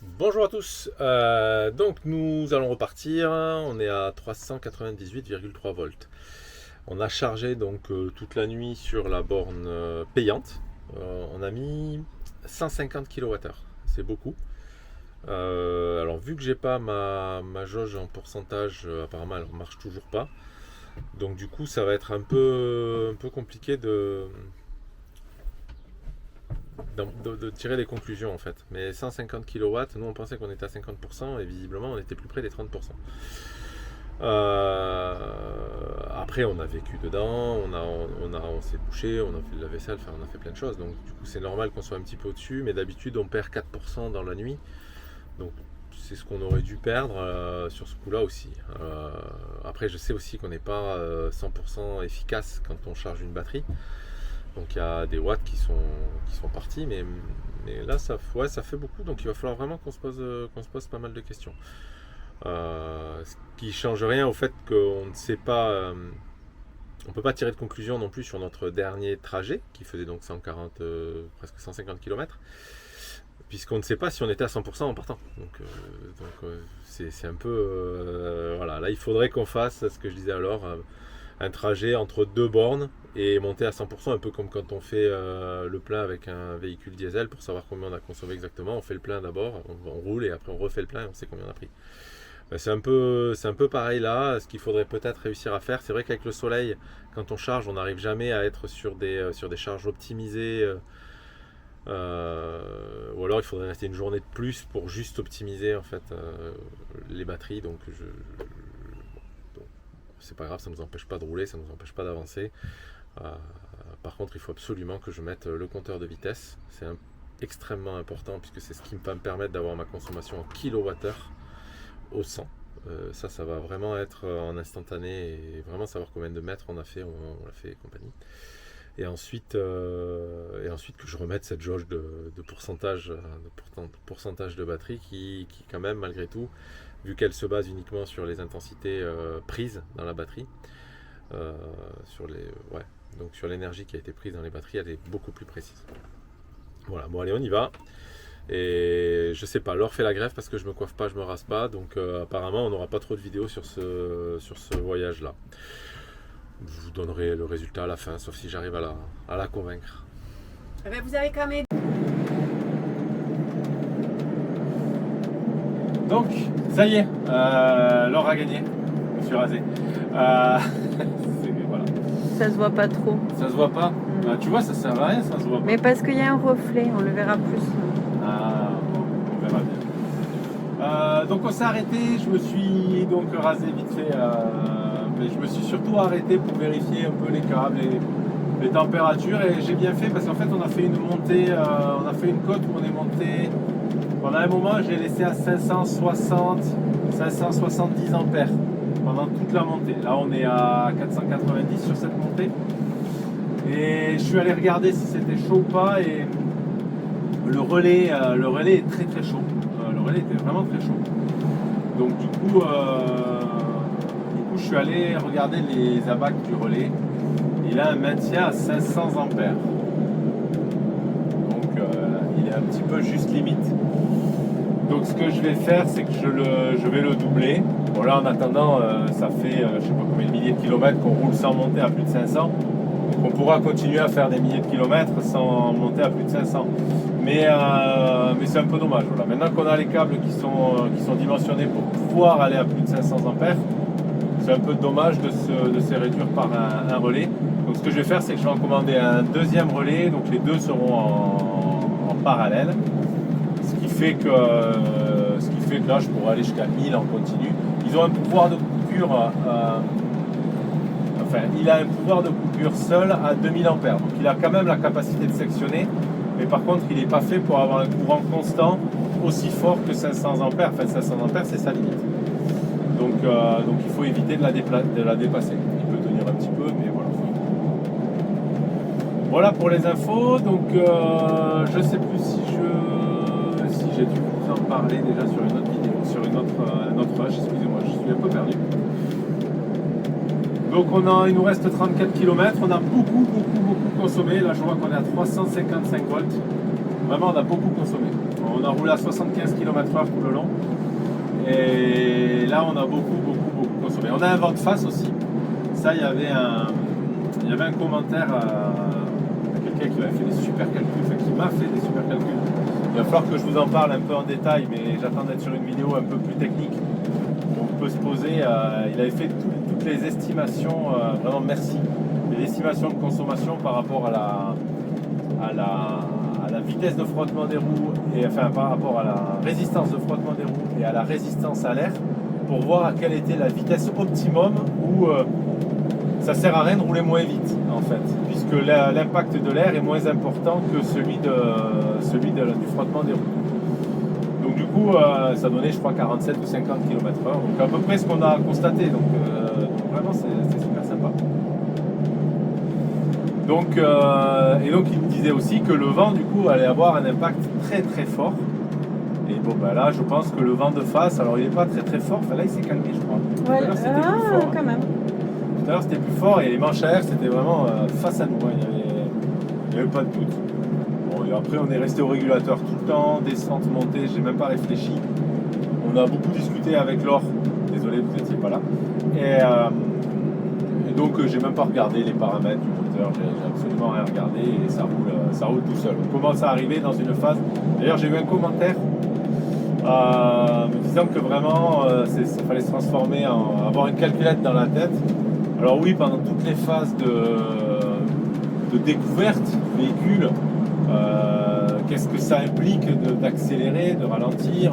Bonjour à tous. Donc nous allons repartir. On est à 398,3 volts. On a chargé donc toute la nuit sur la borne payante. On a mis 150 kWh. C'est beaucoup. Alors vu que j'ai pas ma jauge en pourcentage, apparemment elle ne marche toujours pas. Donc du coup ça va être un peu compliqué de tirer des conclusions en fait. Mais 150 kW, nous on pensait qu'on était à 50% et visiblement on était plus près des 30%. Après on a vécu dedans, on s'est couché, on a fait de la vaisselle, enfin, on a fait plein de choses. Donc du coup c'est normal qu'on soit un petit peu au-dessus, mais d'habitude on perd 4% dans la nuit. Donc c'est ce qu'on aurait dû perdre sur ce coup-là aussi. Après je sais aussi qu'on n'est pas 100% efficace quand on charge une batterie. Donc il y a des watts qui sont partis, mais là ça fait beaucoup, donc il va falloir vraiment qu'on se pose pas mal de questions. Ce qui change rien au fait qu'on ne sait pas, on peut pas tirer de conclusion non plus sur notre dernier trajet, qui faisait donc 140, presque 150 km, puisqu'on ne sait pas si on était à 100% en partant. Donc c'est un peu, voilà, là il faudrait qu'on fasse ce que je disais alors, un trajet entre deux bornes et monter à 100%, un peu comme quand on fait le plein avec un véhicule diesel pour savoir combien on a consommé exactement. On fait le plein d'abord, on roule et après on refait le plein et on sait combien on a pris. Ben, c'est un peu pareil là. Ce qu'il faudrait peut-être réussir à faire, c'est vrai qu'avec le soleil, quand on charge, on n'arrive jamais à être sur des charges optimisées. Ou alors il faudrait rester une journée de plus pour juste optimiser en fait les batteries. Donc c'est pas grave, ça ne nous empêche pas de rouler, ça ne nous empêche pas d'avancer. Euh, Par contre, il faut absolument que je mette le compteur de vitesse. C'est extrêmement important puisque c'est ce qui va me permettre d'avoir ma consommation en kilowattheure au 100. Ça va vraiment être en instantané et vraiment savoir combien de mètres on a fait, on l'a fait et compagnie. Et ensuite que je remette cette jauge de pourcentage de batterie qui quand même malgré tout, vu qu'elle se base uniquement sur les intensités prises dans la batterie, sur les ouais, donc sur l'énergie qui a été prise dans les batteries, elle est beaucoup plus précise. Voilà, bon allez on y va. Et je sais pas, Laure fait la grève parce que je me coiffe pas, je me rase pas, donc apparemment on n'aura pas trop de vidéos sur ce voyage là. Je vous donnerai le résultat à la fin, sauf si j'arrive à la convaincre. Eh ben, vous avez quand même. Donc, ça y est, Laure a gagné. Je me suis rasé. Voilà. Ça se voit pas trop. Ça se voit pas. Tu vois, ça sert à rien, ça se voit pas. Mais parce qu'il y a un reflet, on le verra plus. Ah, bon, on verra bien. Donc on s'est arrêté, je me suis donc rasé vite fait, mais je me suis surtout arrêté pour vérifier un peu les câbles et les températures, et j'ai bien fait parce qu'en fait on a fait une montée, on a fait une côte où on est monté, pendant un moment j'ai laissé à 570 ampères pendant toute la montée. Là on est à 490 sur cette montée et je suis allé regarder si c'était chaud ou pas, et le relais est très très chaud. Le relais était vraiment très chaud. Donc du coup je suis allé regarder les abacs du relais. Il a un maintien à 500 ampères. Donc il est un petit peu juste limite. Donc ce que je vais faire, c'est que je vais le doubler. Bon là en attendant, ça fait je sais pas combien de milliers de kilomètres qu'on roule sans monter à plus de 500. Donc on pourra continuer à faire des milliers de kilomètres sans monter à plus de 500. Mais c'est un peu dommage. Voilà. Maintenant qu'on a les câbles qui sont dimensionnés pour pouvoir aller à plus de 500 ampères, c'est un peu dommage de se réduire par un relais. Donc ce que je vais faire, c'est que je vais en commander un deuxième relais. Donc les deux seront en parallèle. Ce qui fait que là, je pourrais aller jusqu'à 1000 en continu. Ils ont un pouvoir de coupure... il a un pouvoir de coupure seul à 2000 ampères. Donc il a quand même la capacité de sectionner. Mais par contre, il n'est pas fait pour avoir un courant constant aussi fort que 500 ampères. Enfin, 500 ampères, c'est sa limite. Donc il faut éviter de la dépasser. Il peut tenir un petit peu, mais voilà. Voilà pour les infos. Donc je sais plus si j'ai dû vous en parler déjà sur une autre vidéo, sur une autre page. Excusez-moi, je suis un peu perdu. Donc il nous reste 34 km. On a beaucoup consommé. Là, je vois qu'on est à 355 volts. Vraiment, on a beaucoup consommé. On on a roulé à 75 km/h tout le long. Et là, on a beaucoup consommé. On a un vent de face aussi. Ça, il y avait un commentaire de quelqu'un qui m'avait fait des super calculs, enfin qui m'a fait des super calculs. Il va falloir que je vous en parle un peu en détail, mais j'attends d'être sur une vidéo un peu plus technique. On peut se poser. Il avait fait toutes les estimations, vraiment merci, les estimations de consommation par rapport à la vitesse de frottement des roues, et enfin par rapport à la résistance de frottement des roues et à la résistance à l'air, pour voir à quelle était la vitesse optimum où ça sert à rien de rouler moins vite en fait, puisque l'impact de l'air est moins important que celui du frottement des roues. Donc du coup ça donnait je crois 47 ou 50 km/h, donc à peu près ce qu'on a constaté, donc vraiment c'est super sympa. Donc, et donc il me disait aussi que le vent du coup allait avoir un impact très très fort. Et bon bah là je pense que le vent de face, alors il n'est pas très très fort, enfin là il s'est calmé je crois. Ouais, Tout à l'heure, c'était plus fort, quand même. Tout à l'heure c'était plus fort et les manches à air c'était vraiment face à nous, hein. Il n'y avait pas de doute. Bon, et après on est resté au régulateur tout le temps, descente, montée, j'ai même pas réfléchi. On a beaucoup discuté avec Laure, désolé vous n'étiez pas là. Et donc j'ai même pas regardé les paramètres du moteur, j'ai absolument rien regardé et ça roule tout seul. On commence à arriver dans une phase. D'ailleurs j'ai eu un commentaire me disant que vraiment ça fallait se transformer avoir une calculette dans la tête. Alors oui, pendant toutes les phases de découverte du véhicule, qu'est-ce que ça implique d'accélérer, de ralentir,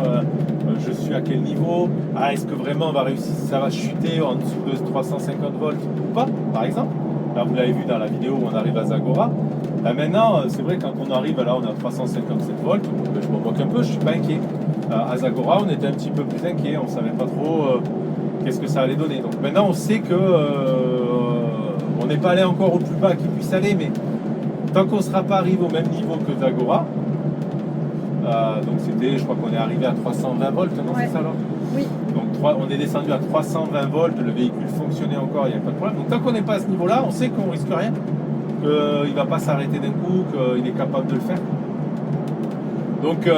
je suis à quel niveau, est-ce que vraiment on va réussir, ça va chuter en dessous de 350 volts ou pas, par exemple. Là vous l'avez vu dans la vidéo où on arrive à Zagora. Là, maintenant c'est vrai, quand on arrive là on a 357 volts, je m'en moque un peu, je suis pas inquiet. À Zagora on était un petit peu plus inquiet, on savait pas trop qu'est-ce que ça allait donner. Donc maintenant on sait que on n'est pas allé encore au plus bas qu'il puisse aller, mais tant qu'on ne sera pas arrivé au même niveau que Zagora, donc c'était, je crois qu'on est arrivé à 320 volts, non Ouais. c'est ça alors? Oui. Donc on est descendu à 320 volts, le véhicule fonctionnait encore, il n'y avait pas de problème. Donc tant qu'on n'est pas à ce niveau-là, on sait qu'on ne risque rien, qu'il ne va pas s'arrêter d'un coup, qu'il est capable de le faire. Donc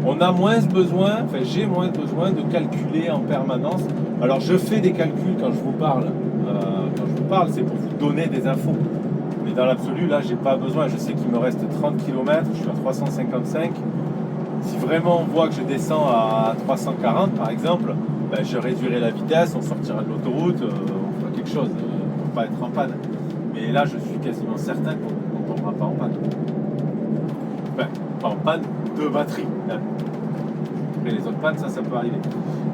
on a moins besoin, enfin j'ai moins besoin de calculer en permanence. Alors je fais des calculs quand je vous parle, c'est pour vous donner des infos. Mais dans l'absolu, là, j'ai pas besoin. Je sais qu'il me reste 30 km, je suis à 355. Si vraiment on voit que je descends à 340, par exemple, ben, je réduirai la vitesse, on sortira de l'autoroute, on fera quelque chose pour pas être en panne. Mais là, je suis quasiment certain qu'on ne tombera pas en panne. Enfin, pas en panne de batterie. Après, les autres pannes, ça peut arriver.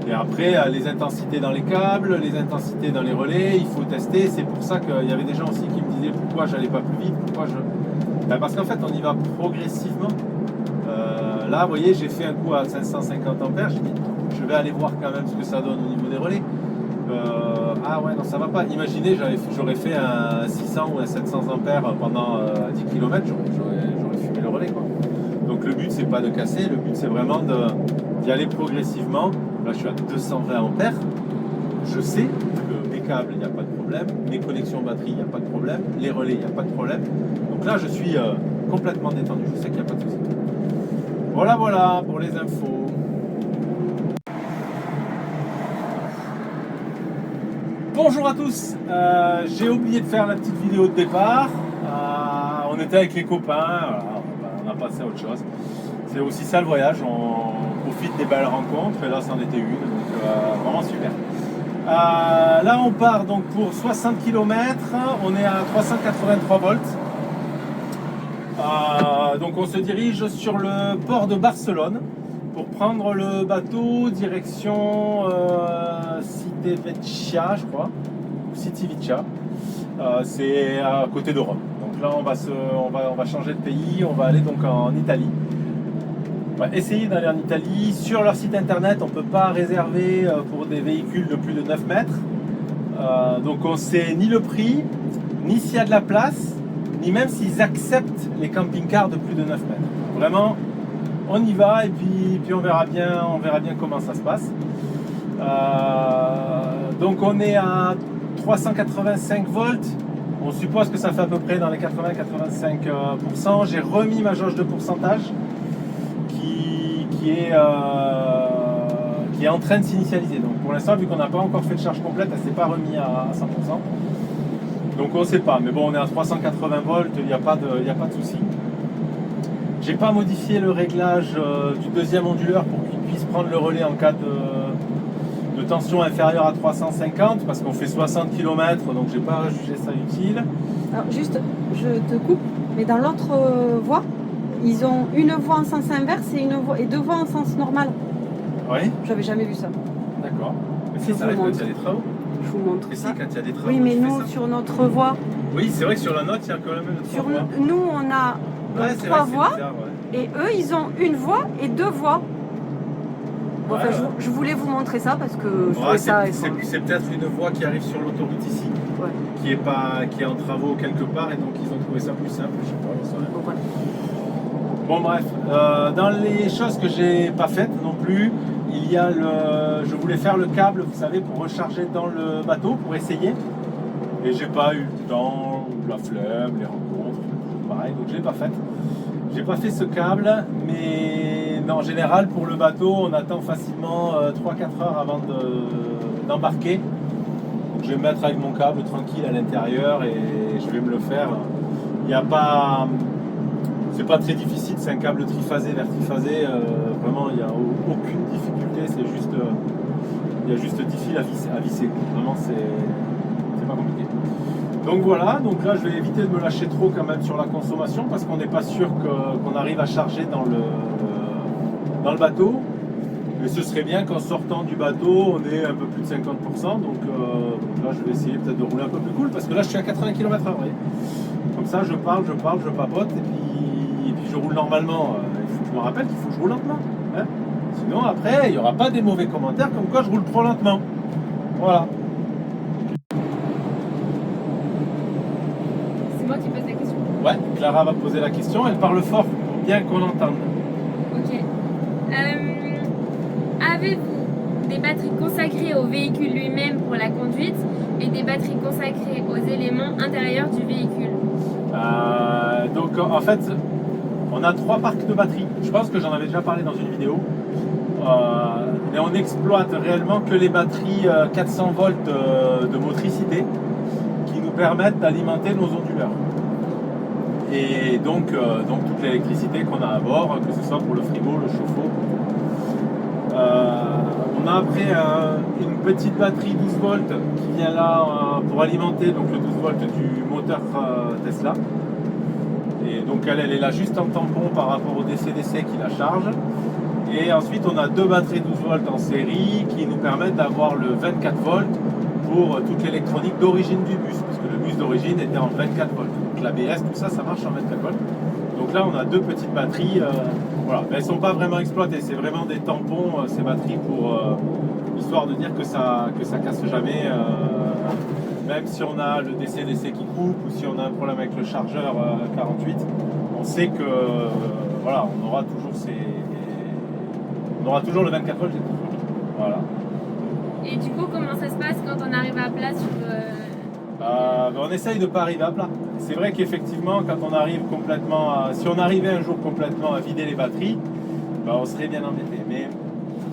Et après, les intensités dans les câbles, les intensités dans les relais, il faut tester. C'est pour ça qu'il y avait des gens aussi qui me disaient pourquoi j'allais pas plus vite, Ben parce qu'en fait, on y va progressivement. Là, vous voyez, j'ai fait un coup à 550 ampères. J'ai dit, je vais aller voir quand même ce que ça donne au niveau des relais. Ah ouais, non, ça va pas. Imaginez, j'aurais fait un 600 ou un 700 ampères pendant 10 km, j'aurais fumé le relais, quoi. Donc le but, c'est pas de casser, le but, c'est vraiment d'y aller progressivement. Là, je suis à 220 ampères. Je sais que mes câbles, il n'y a pas de problème. Mes connexions batterie, il n'y a pas de problème. Les relais, il n'y a pas de problème. Donc là, je suis complètement détendu. Je sais qu'il n'y a pas de souci. Voilà pour les infos. Bonjour à tous. J'ai oublié de faire la petite vidéo de départ. On était avec les copains. Voilà, on a passé à autre chose. C'est aussi ça le voyage. On profite des belles rencontres. Et là, c'en était une. Donc, vraiment super. Là, on part donc pour 60 km. On est à 383 volts. Donc on se dirige sur le port de Barcelone pour prendre le bateau direction Civitavecchia, je crois, ou Civitavecchia. C'est à côté de Rome. Donc là on va changer de pays, on va aller donc en Italie. On va essayer d'aller en Italie. Sur leur site internet, on ne peut pas réserver pour des véhicules de plus de 9 mètres. Donc on ne sait ni le prix, ni s'il y a de la place, ni même s'ils acceptent les camping-cars de plus de 9 mètres. Vraiment, on y va et puis on verra bien comment ça se passe. Donc on est à 385 volts. On suppose que ça fait à peu près dans les 80-85%. J'ai remis ma jauge de pourcentage qui qui est en train de s'initialiser. Donc pour l'instant, vu qu'on n'a pas encore fait de charge complète, elle ne s'est pas remise à 100%. Donc on ne sait pas. Mais bon, on est à 380 volts, il n'y a pas de souci. J'ai pas modifié le réglage du deuxième onduleur pour qu'il puisse prendre le relais en cas de tension inférieure à 350 parce qu'on fait 60 km, donc j'ai pas jugé ça utile. Alors juste, je te coupe, mais dans l'autre voie, ils ont une voie en sens inverse et deux voies en sens normal. Oui. J'avais jamais vu ça. D'accord. Mais Je ça vous arrive quand montre. il y a des travaux. Je vous montre Et si, ça. quand il y a des travaux, Oui, mais tu fais nous, ça. sur notre voie, Oui, c'est vrai que sur la note, il y a quand même sur trois voies. nous, on a Ouais, donc c'est trois vrai que c'est voies, bizarre, ouais. et eux, ils ont une voie et deux voies. Bon, Ouais, enfin, ouais. je voulais vous montrer ça parce que je Ouais, trouvais ça c'est peut-être une voie qui arrive sur l'autoroute ici, Ouais. qui est en travaux quelque part, et donc ils ont trouvé ça plus simple. Je sais pas, j'en sais rien. Bon, voilà. Bon bref, dans les choses que j'ai pas faites non plus, il y a je voulais faire le câble, vous savez, pour recharger dans le bateau, pour essayer. Et j'ai pas eu le temps, ou la flemme, les rencontres, toujours pareil, donc je l'ai pas fait. J'ai pas fait ce câble, mais en général pour le bateau, on attend facilement 3-4 heures avant d'embarquer. Donc je vais me mettre avec mon câble tranquille à l'intérieur et je vais me le faire. Il n'y a pas... C'est pas très difficile, c'est un câble triphasé, vertiphasé, vraiment il n'y a aucune difficulté, c'est juste, il y a juste 10 fils à visser. Vraiment c'est pas compliqué. Donc voilà, donc là je vais éviter de me lâcher trop quand même sur la consommation parce qu'on n'est pas sûr qu'on arrive à charger dans le bateau. Mais ce serait bien qu'en sortant du bateau, on ait un peu plus de 50%. Donc là je vais essayer peut-être de rouler un peu plus cool parce que là je suis à 80 km/h. Comme ça je parle, je papote et puis je roule normalement. Il faut que je me rappelle qu'il faut que je roule lentement. Hein, sinon après il n'y aura pas des mauvais commentaires comme quoi je roule trop lentement. Voilà. C'est moi qui pose la question. Ouais, Clara va poser la question, elle parle fort pour bien qu'on l'entende. Ok. Avez-vous des batteries consacrées au véhicule lui-même pour la conduite et des batteries consacrées aux éléments intérieurs du véhicule? Donc en fait, on a 3 parcs de batteries. Je pense que j'en avais déjà parlé dans une vidéo. Mais on exploite réellement que les batteries 400 volts de motricité qui nous permettent d'alimenter nos onduleurs. Et donc toute l'électricité qu'on a à bord, que ce soit pour le frigo, le chauffe-eau. On a après une petite batterie 12 volts qui vient là pour alimenter donc le 12 volts du moteur Tesla. Et donc elle est là juste en tampon par rapport au DC-DC qui la charge. Et ensuite on a 2 batteries 12 volts en série qui nous permettent d'avoir le 24 volts pour toute l'électronique d'origine du bus, parce que le bus d'origine était en 24 volts. Donc l'ABS, tout ça, ça marche en 24 volts. Donc là on a 2 petites batteries, voilà. Mais elles ne sont pas vraiment exploitées, c'est vraiment des tampons ces batteries pour histoire de dire que ça casse jamais. Même si on a le DC-DC qui coupe ou si on a un problème avec le chargeur 48, on sait que voilà, on aura toujours le 24 volts. Voilà. Et du coup, comment ça se passe quand on arrive à plat sur... On essaye de ne pas arriver à plat. C'est vrai qu'effectivement, quand on arrive complètement si on arrivait un jour complètement à vider les batteries, on serait bien embêté. Mais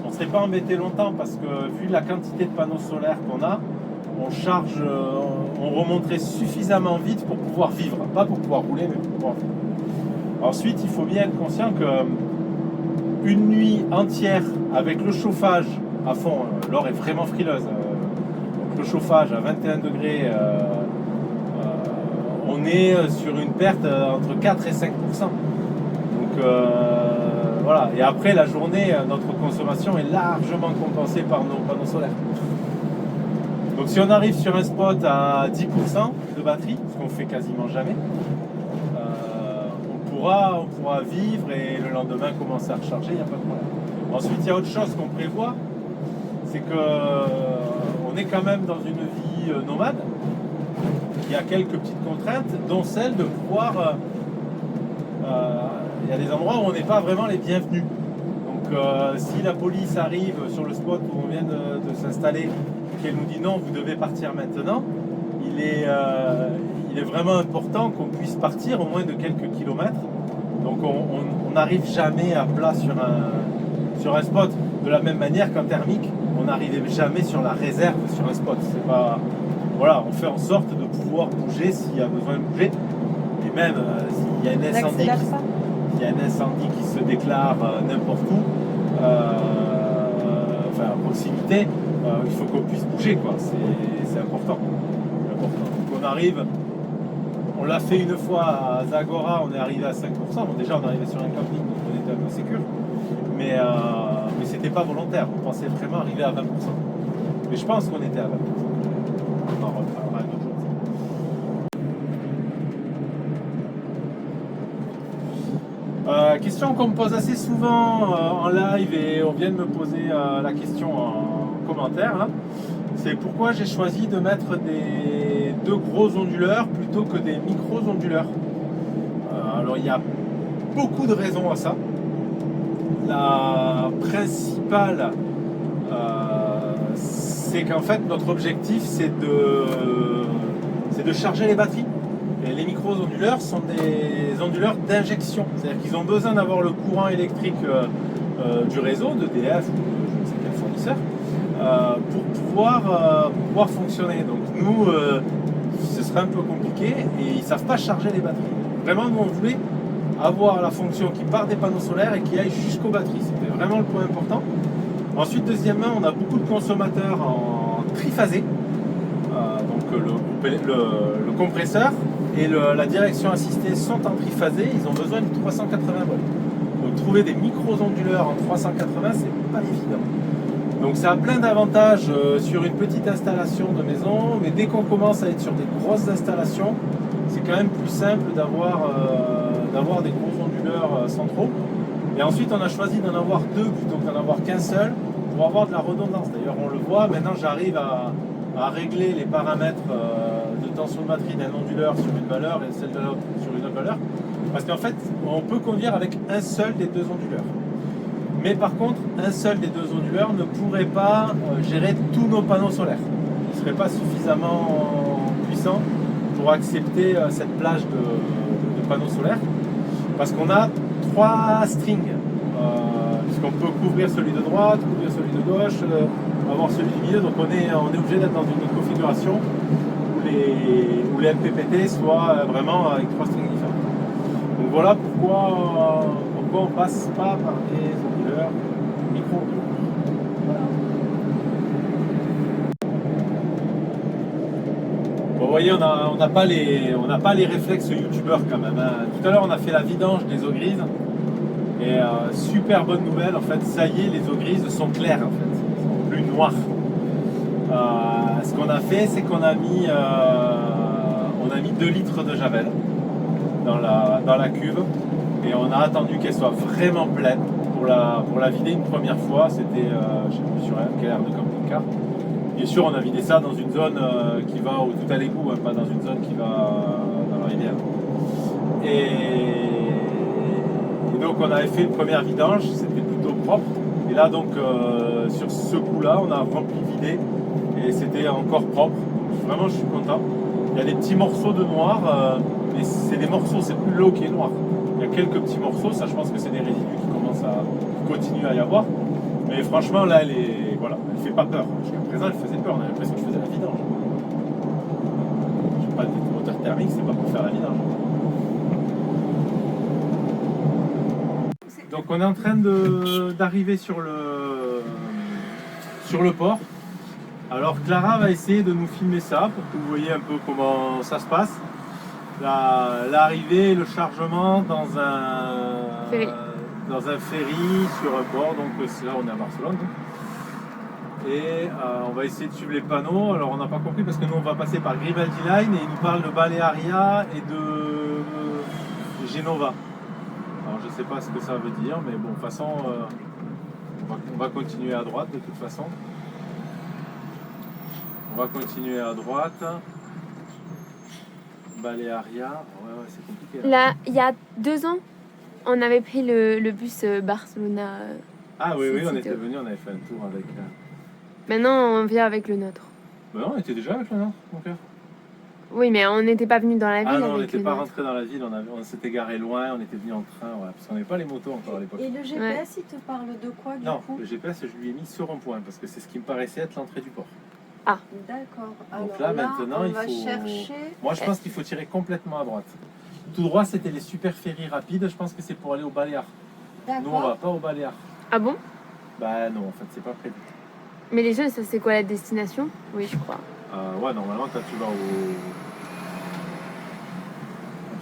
on ne serait pas embêté longtemps parce que vu la quantité de panneaux solaires qu'on a, on charge, on remonterait suffisamment vite pour pouvoir vivre. Pas pour pouvoir rouler, mais pour pouvoir vivre. Ensuite, il faut bien être conscient que une nuit entière avec le chauffage à fond, l'or est vraiment frileuse. Donc le chauffage à 21 degrés, on est sur une perte entre 4 et 5%. Donc voilà. Et après la journée, notre consommation est largement compensée par nos panneaux solaires. Donc si on arrive sur un spot à 10% de batterie, ce qu'on fait quasiment jamais, on pourra vivre et le lendemain commencer à recharger, il n'y a pas de problème. Ensuite, il y a autre chose qu'on prévoit, c'est qu'on est quand même dans une vie nomade, qui a quelques petites contraintes, dont celle de pouvoir... il y a des endroits où on n'est pas vraiment les bienvenus. Donc si la police arrive sur le spot où on vient de s'installer, qu'elle nous dit non, vous devez partir maintenant, il est vraiment important qu'on puisse partir au moins de quelques kilomètres. Donc on n'arrive jamais à plat sur un spot. De la même manière qu'en thermique, on n'arrivait jamais sur la réserve sur un spot. C'est pas... Voilà, on fait en sorte de pouvoir bouger s'il y a besoin de bouger. Et même s'il y a un incendie, N'accélère pas. s'il y a un incendie qui se déclare n'importe où, enfin à proximité, il faut qu'on puisse bouger, quoi. C'est important. Donc on arrive, on l'a fait une fois à Zagora, on est arrivé à 5%. Bon, déjà on est arrivé sur un camping, donc on était un peu sécure. Mais c'était pas volontaire, on pensait vraiment arriver à 20%. Mais je pense qu'on était à 20%. On en reparlera un autre jour. Question qu'on me pose assez souvent en live et on vient de me poser la question en commentaire. Là. C'est pourquoi j'ai choisi de mettre des 2 gros onduleurs plutôt que des micros onduleurs. Alors il y a beaucoup de raisons à ça. La principale, c'est qu'en fait notre objectif c'est de charger les batteries. Et les micro-onduleurs sont des onduleurs d'injection, c'est-à-dire qu'ils ont besoin d'avoir le courant électrique du réseau, d'EDF ou de je ne sais quel fournisseur, pour pouvoir fonctionner. Donc nous, ce serait un peu compliqué et ils ne savent pas charger les batteries. Vraiment, nous on voulait avoir la fonction qui part des panneaux solaires et qui aille jusqu'aux batteries. C'était vraiment le point important. Ensuite, deuxièmement, on a beaucoup de consommateurs en triphasé. Donc le compresseur et la direction assistée sont en triphasé, ils ont besoin de 380 volts. Donc trouver des micro-onduleurs en 380, c'est pas évident. Donc ça a plein d'avantages sur une petite installation de maison, mais dès qu'on commence à être sur des grosses installations, c'est quand même plus simple d'avoir des gros onduleurs centraux. Et ensuite on a choisi d'en avoir 2 plutôt que d'en avoir qu'un seul pour avoir de la redondance. D'ailleurs on le voit, maintenant j'arrive à régler les paramètres de tension de batterie d'un onduleur sur une valeur et celle de l'autre sur une autre valeur. Parce qu'en fait, on peut conduire avec un seul des 2 onduleurs. Mais par contre, un seul des 2 onduleurs ne pourrait pas gérer tous nos panneaux solaires. Il ne serait pas suffisamment puissant pour accepter cette plage de panneaux solaires. Parce qu'on a 3 strings. Puisqu'on peut couvrir celui de droite, couvrir celui de gauche, avoir celui du milieu. Donc on est obligé d'être dans une configuration où les MPPT soient vraiment avec 3 strings différents. Donc voilà pourquoi on passe pas par des onduleurs micro. Voilà. Bon, vous voyez, on n'a pas les réflexes youtubeurs quand même. Hein. Tout à l'heure, on a fait la vidange des eaux grises. Et super bonne nouvelle, en fait, ça y est, les eaux grises sont claires, en fait, elles sont plus noires. Ce qu'on a fait, c'est qu'on a mis 2 litres de javel dans la cuve et on a attendu qu'elle soit vraiment pleine pour la vider une première fois. C'était, je ne sais plus sur quelle aire de camping-car. Bien sûr, on a vidé ça dans une zone qui va où tout à l'égout, hein, pas dans une zone qui va dans la rivière. Et donc on avait fait une première vidange, c'était plutôt propre. Et là donc sur ce coup-là, on a rempli vidé et c'était encore propre. Vraiment je suis content. Il y a des petits morceaux de noir, mais c'est des morceaux, c'est plus l'eau qui est noire. Il y a quelques petits morceaux, ça je pense que c'est des résidus qui commencent à continuer à y avoir. Mais franchement là elle fait pas peur. Jusqu'à présent elle faisait peur, on a l'impression que je faisais la vidange. Je n'ai pas de moteur thermique, c'est pas pour faire la vidange. Donc on est en train d'arriver sur le port. Alors Clara va essayer de nous filmer ça pour que vous voyez un peu comment ça se passe. L'arrivée et le chargement dans un ferry sur un port. Donc là on est à Barcelone. Et on va essayer de suivre les panneaux. Alors on n'a pas compris parce que nous on va passer par Grimaldi Line et il nous parle de Balearia et de Genova. Alors je sais pas ce que ça veut dire, mais bon, de toute façon, on va continuer à droite de toute façon. On va continuer à droite. Balearia, ouais, c'est compliqué. Là, il y a 2 ans, on avait pris le bus Barcelona. Ah oui, on était venu, on avait fait un tour avec. Maintenant, on vient avec le nôtre. Ben non, on était déjà avec le nôtre, mon cœur. Oui, mais on n'était pas venu dans la ville. Ah non, on avec n'était le pas nôtre. rentré dans la ville, on s'était garé loin, on était venu en train, ouais, parce qu'on n'avait pas les motos encore à l'époque. Et le GPS, il te parle de quoi du Non, coup? le GPS, je lui ai mis ce rond-point parce que c'est ce qui me paraissait être l'entrée du port. D'accord. Donc Alors là, maintenant, on il va faut- chercher. Moi, je pense qu'il faut tirer complètement à droite. Tout droit, c'était les super ferries rapides, je pense que c'est pour aller au Baléares. Nous, on va D'accord. pas au Baléares. Ah bon? Bah non, en fait, c'est pas prévu. Mais les jeunes, ça c'est quoi la destination? Oui, je crois. Ouais, normalement, quand tu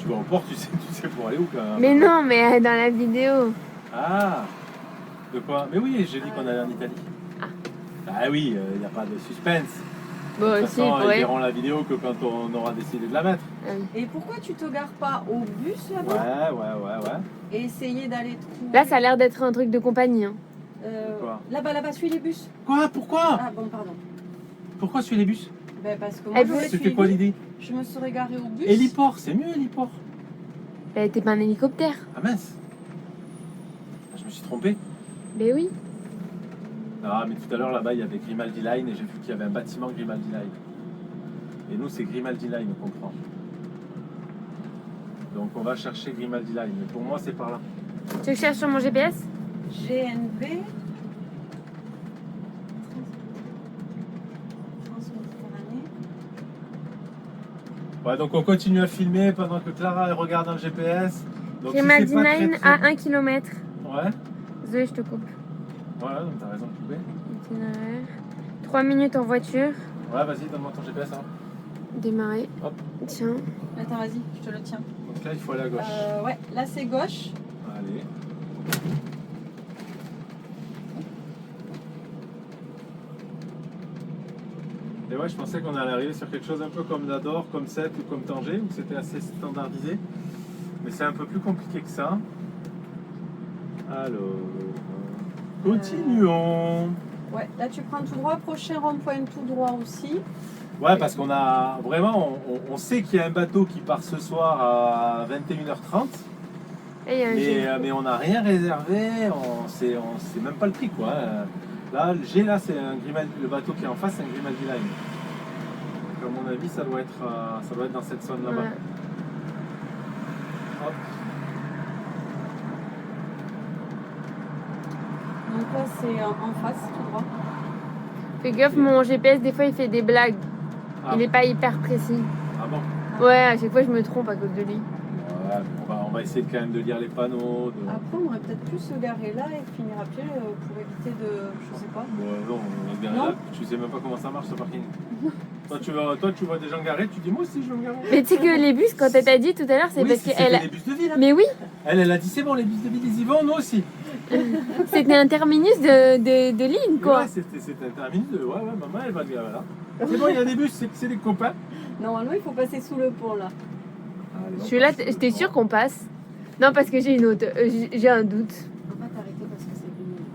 vas au port, tu sais pour aller où quand même. Mais non, mais dans la vidéo. Ah, de quoi? Mais oui, j'ai dit qu'on allait en Italie. Ah oui, il n'y a pas de suspense. Bon, De toute si, façon, ils ouais. verront la vidéo que quand on aura décidé de la mettre. Ah oui. Et pourquoi tu te gares pas au bus là-bas Ouais. et essayer d'aller trouver. Là, ça a l'air d'être un truc de compagnie. Hein. Quoi? Là-bas, suis les bus. Quoi? Pourquoi? Ah bon, pardon. Pourquoi suivre les bus? Ben parce que Eh moi, ben, j'aurais C'était suivi, quoi l'idée? je me serais garée au bus. Héliport, c'est mieux Héliport. Elle était pas un hélicoptère. Ah mince. Je me suis trompé. Ben oui. Ah, mais tout à l'heure là-bas, il y avait Grimaldi Line et j'ai vu qu'il y avait un bâtiment Grimaldi Line. Et nous, c'est Grimaldi Line qu'on prend. Donc on va chercher Grimaldi Line. Mais pour moi, c'est par là. Tu veux que je cherche sur mon GPS? GNV. Transméditerranée. Ouais, donc on continue à filmer pendant que Clara elle regarde dans le GPS. Donc, si Grimaldi c'est pas très, Line très- à 1 km. Ouais, Zoé, je te coupe. voilà, donc t'as raison de couper. Itinéraire. 3 minutes en voiture. Ouais, vas-y, donne-moi ton GPS. Hein. Démarrer. Hop. Tiens. Attends, vas-y, je te le tiens. Donc là, il faut aller à gauche. Ouais, là c'est gauche. Allez. Et ouais, je pensais qu'on allait arriver sur quelque chose un peu comme Nador, comme Sète ou comme Tanger, où c'était assez standardisé. Mais c'est un peu plus compliqué que ça. Alors, continuons. Ouais, là tu prends tout droit, prochain rond-point tout droit aussi. Ouais, parce qu'on a vraiment, on sait qu'il y a un bateau qui part ce soir à 21h30, Et il y a un G. mais on n'a rien réservé, on sait même pas le prix quoi. Là, le G là, c'est un Grimaldi, le bateau qui est en face, c'est un Grimaldi Line. Donc, à mon avis, ça doit être dans cette zone là-bas. Ouais. Hop. Donc là c'est en face tout droit. Fais gaffe, mon GPS, des fois, il fait des blagues. Ah. Il n'est pas hyper précis. Ah bon? Ouais, à chaque fois, je me trompe à cause de lui. Ouais, mais on va essayer quand même de lire les panneaux. Après on aurait peut-être pu se garer là et finir à pied pour éviter de. Je sais pas. Bon, non, on va se garer Non. là. Tu sais même pas comment ça marche ce parking. Toi, tu vois des gens garés, tu dis moi aussi je veux me garer. Mais tu sais que les bus, quand elle t'a dit tout à l'heure, c'est Oui, parce c'était qu'elle. les bus de ville. Hein. Mais oui, Elle a dit c'est bon, les bus de ville, ils y vont, nous aussi. c'était un terminus de ligne, Et quoi. ouais, c'était un terminus de. Ouais, maman, elle va te garer là. C'est bon, il y a des bus, c'est des copains. Normalement il faut passer sous le pont là. Celui-là, j'étais sûre qu'on passe. Non, parce que j'ai une autre. J'ai un doute. On va pas t'arrêter parce que c'est venu.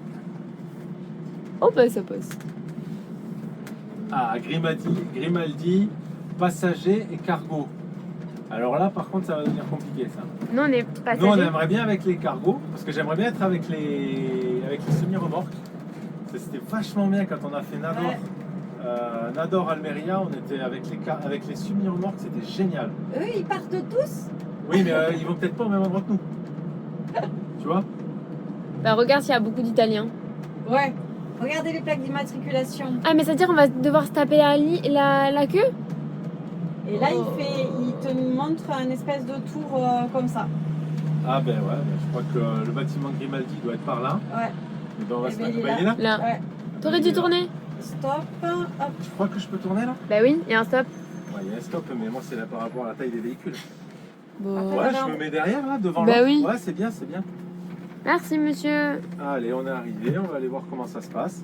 Oh, bah ça passe. Ah, Grimaldi, passager et cargo. Alors là, par contre, ça va devenir compliqué ça. Nous, on est Nous, on passagers. aimerait bien avec les cargos, parce que j'aimerais bien être avec les semi-remorques. C'était vachement bien quand on a fait Nador. Ouais. Nador Almeria, on était avec les semi-remorques, c'était génial. Eux ils partent tous. Oui, mais ils vont peut-être pas au même endroit que nous. Tu vois? Bah, regarde s'il y a beaucoup d'Italiens. Ouais. Regardez les plaques d'immatriculation. Ah, mais ça veut dire qu'on va devoir se taper la queue? Et là il te montre un espèce de tour comme ça. Ah ben ouais, ben, je crois que le bâtiment Grimaldi doit être par là. Ouais. Et ben, on va Eh se ben, taper. il est Ben, il est là. Là. Ouais. T'aurais dû tourner? Stop. Hop. Je crois que je peux tourner là. Bah oui, il y a un stop. Ouais, il y a un stop, mais moi c'est là par rapport à la taille des véhicules. Bon. Après, Ouais, là, je me mets derrière là, devant Bah là. oui. Ouais, c'est bien, c'est bien. Merci, monsieur. Allez, on est arrivé, on va aller voir comment ça se passe.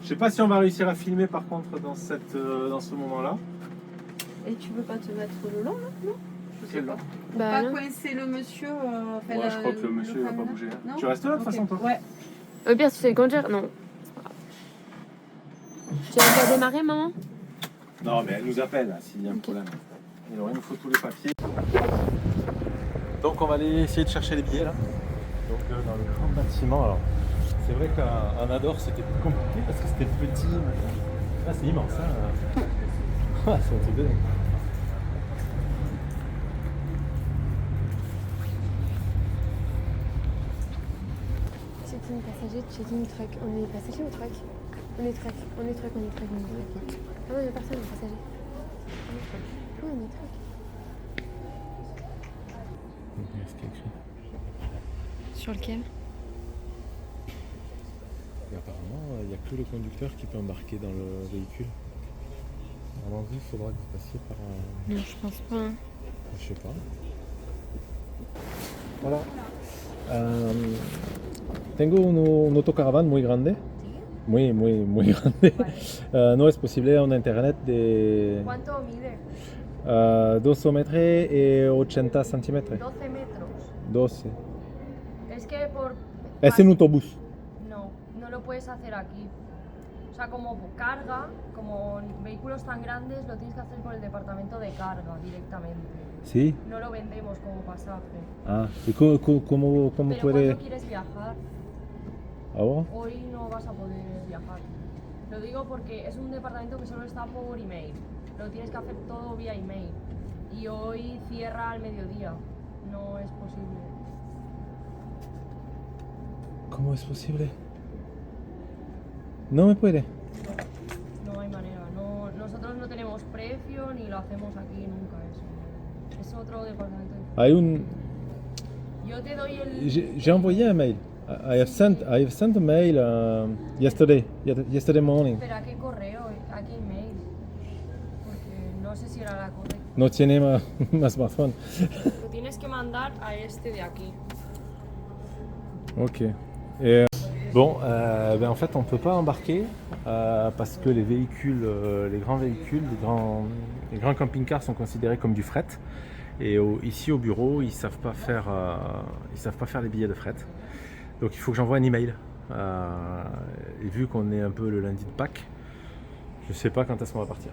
Je sais pas si on va réussir à filmer par contre dans ce moment-là. Et tu veux pas te mettre le long là? Non. Je sais Quel pas. long? Pour Bah, pas non. coincer le monsieur. Enfin, Ouais, je crois que le monsieur va pas caméra. bouger. Hein. Non. Tu restes là de toute Ok. façon toi? Ouais. Au pire, tu sais conduire? Non. Tu vas faire démarrer, maman? Non, mais elle nous appelle là, s'il y a un Ok. problème. Alors, il nous faut tous les papiers. Donc on va aller essayer de chercher les billets là. Donc dans le grand bâtiment. Alors c'est vrai qu'à Nador c'était plus compliqué parce que c'était petit. Là c'est immense. Hein. Ah, c'est un truc de dingue. personne passager, check-in truck. On est passager ou truck? On est truck. Ah non, il n'y a personne passager. Oui, on est truck. Qu'est-ce qu'il y a écrit? Sur lequel? Et apparemment, il n'y a que le conducteur qui peut embarquer dans le véhicule. Normalement, il faudra que vous passiez par un... Non, je pense pas. Hein. Je sais pas. Voilà. Tengo una autocaravana muy grande. Muy grande. No es posible un internet de ¿Cuánto mide? 2 metros y 80 centímetros. 12 metros. 12. Es que por... Es en autobús. No lo puedes hacer aquí. O sea, como carga, como vehículos tan grandes, lo tienes que hacer por el departamento de carga directamente. Sí. No lo vendemos como pasaje. Ah, ¿y cómo Pero puede ¿cuándo quieres viajar? ahora? Hoy no vas a poder viajar. Lo digo porque es un departamento que solo está por email. Lo tienes que hacer todo vía email. Y hoy cierra al mediodía. No es posible. ¿Cómo es posible? No me puede. No hay manera. No, nosotros no tenemos precio ni lo hacemos aquí nunca eso. Es otro departamento. Hay un... Yo te doy el... J'ai envoyé un mail. I have sent a mail yesterday morning. Pero ¿a qué correo? ¿A qué email? Porque no sé si era la correcta. No tiene ma smartphone. Lo tienes que mandar a este de aquí. Ok. Et, bon, en fait, on ne peut pas embarquer parce que les véhicules, les grands véhicules, les grands camping-cars sont considérés comme du fret. Et ici au bureau, ils savent pas faire les billets de fret. Donc il faut que j'envoie un email. Et vu qu'on est un peu le lundi de Pâques, je sais pas quand est-ce qu'on va partir.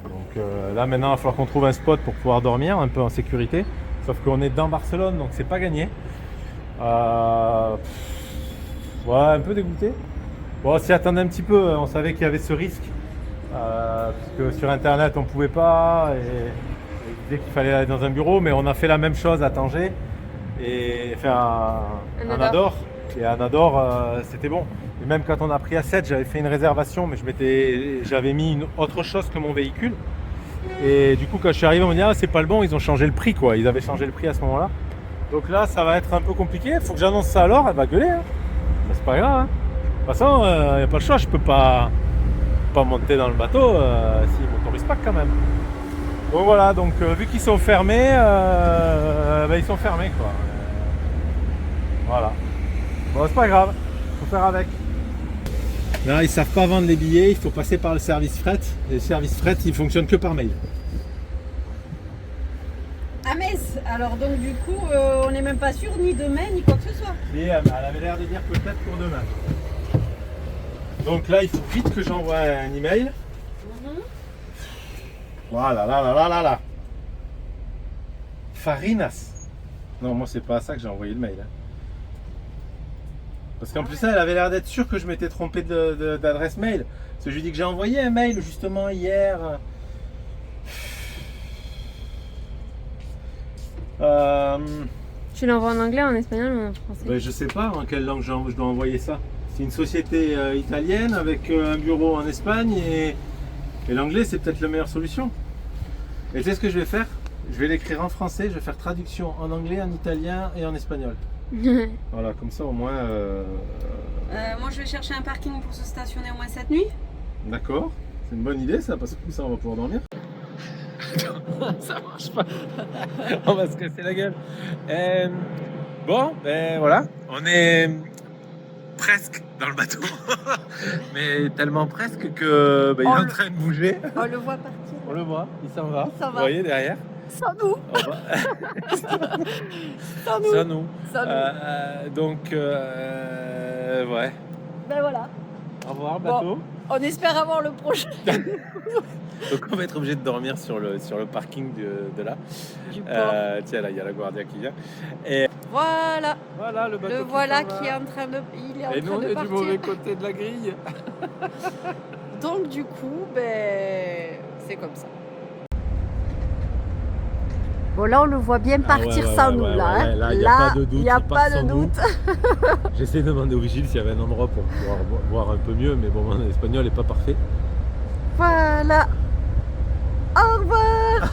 Donc là maintenant, il va falloir qu'on trouve un spot pour pouvoir dormir un peu en sécurité. Sauf qu'on est dans Barcelone, donc c'est pas gagné. Ouais, un peu dégoûté. Bon, on s'y attendait un petit peu, on savait qu'il y avait ce risque. Parce que sur internet on pouvait pas, et il disait qu'il fallait aller dans un bureau, mais on a fait la même chose à Tanger et fait un Ador. Et à Nador, c'était bon. Et même quand on a pris à 7, j'avais fait une réservation, mais j'avais mis une autre chose que mon véhicule. Et du coup, quand je suis arrivé, on m'a dit ah, c'est pas le bon, ils ont changé le prix quoi. Ils avaient changé le prix à ce moment-là. Donc là, ça va être un peu compliqué. Il faut que j'annonce ça alors, elle va gueuler. Hein. Mais c'est pas grave. Hein. De toute façon, il n'y a pas le choix. Je peux pas monter dans le bateau s'ils ne m'autorisent pas quand même. Donc voilà, donc vu qu'ils sont fermés, ils sont fermés quoi. Voilà. Bon, c'est pas grave, faut faire avec. Là, ils savent pas vendre les billets, il faut passer par le service fret. Et le service fret, il fonctionne que par mail. Ah Metz, alors donc du coup, on n'est même pas sûr ni demain ni quoi que ce soit. Et elle avait l'air de dire peut-être pour demain. Donc là, il faut vite que j'envoie un email. Voilà, là. Farinas. Non, moi, c'est pas à ça que j'ai envoyé le mail. Hein. Parce qu'en plus, ça, elle avait l'air d'être sûre que je m'étais trompé d'adresse mail. Parce que je lui dis que j'ai envoyé un mail justement hier. Tu l'envoies en anglais, en espagnol ou en français? Ben, je sais pas en quelle langue je dois envoyer ça. C'est une société italienne avec un bureau en Espagne et l'anglais c'est peut-être la meilleure solution. Et tu sais ce que je vais faire? Je vais l'écrire en français, je vais faire traduction en anglais, en italien et en espagnol. Voilà, comme ça au moins... Moi je vais chercher un parking pour se stationner au moins cette nuit. D'accord, c'est une bonne idée ça, parce que comme ça on va pouvoir dormir. Ça marche pas. On va se casser la gueule. Bon, ben voilà, on est presque dans le bateau. Mais tellement presque que il est en train de bouger. On le voit partir. On le voit, il s'en va. Il s'en va. Vous voyez derrière. Sans nous. Sans nous. Sans nous. Sans nous. Donc, ouais. Ben voilà. Au revoir, bateau. On espère avoir le prochain. Donc, on va être obligé de dormir sur le parking de là. Du port. Tiens, là, il y a la Guardia qui vient. Et Voilà. voilà le bateau. Le voilà qui est en train de. Il est en Et train nous, on de est partir. du mauvais côté de la grille. Donc du coup, ben c'est comme ça. Bon, là, on le voit bien partir sans nous, là. Hein. Là, il n'y a pas de doute. Il n'y a il pas part de sans nous. doute. J'essaie de demander au vigile s'il y avait un endroit pour pouvoir voir un peu mieux, mais bon, mon espagnol n'est pas parfait. Voilà. Au revoir.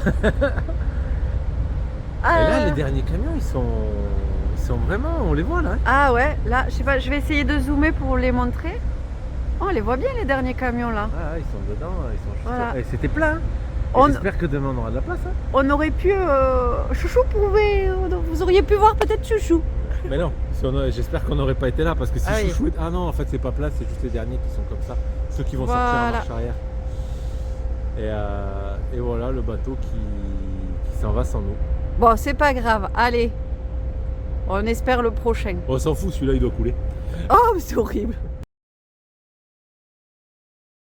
Et là, les derniers camions, ils sont vraiment, on les voit là. Hein. Ah ouais, là, je sais pas, je vais essayer de zoomer pour les montrer. Oh, on les voit bien les derniers camions là. Ah, ils sont dedans, ils sont juste. Voilà. Et c'était plein. Hein. On- J'espère que demain on aura de la place. Hein. On aurait pu. Chouchou pouvait. Vous auriez pu voir peut-être Chouchou. Mais non, j'espère qu'on n'aurait pas été là parce que si Ah oui. Chouchou. Ah non, en fait, c'est pas place, c'est juste les derniers qui sont comme ça. Ceux qui vont sortir en Voilà. marche arrière. Et voilà le bateau qui s'en va sans nous. Bon, c'est pas grave, allez. On espère le prochain. On s'en fout, celui-là il doit couler. Oh, mais c'est horrible.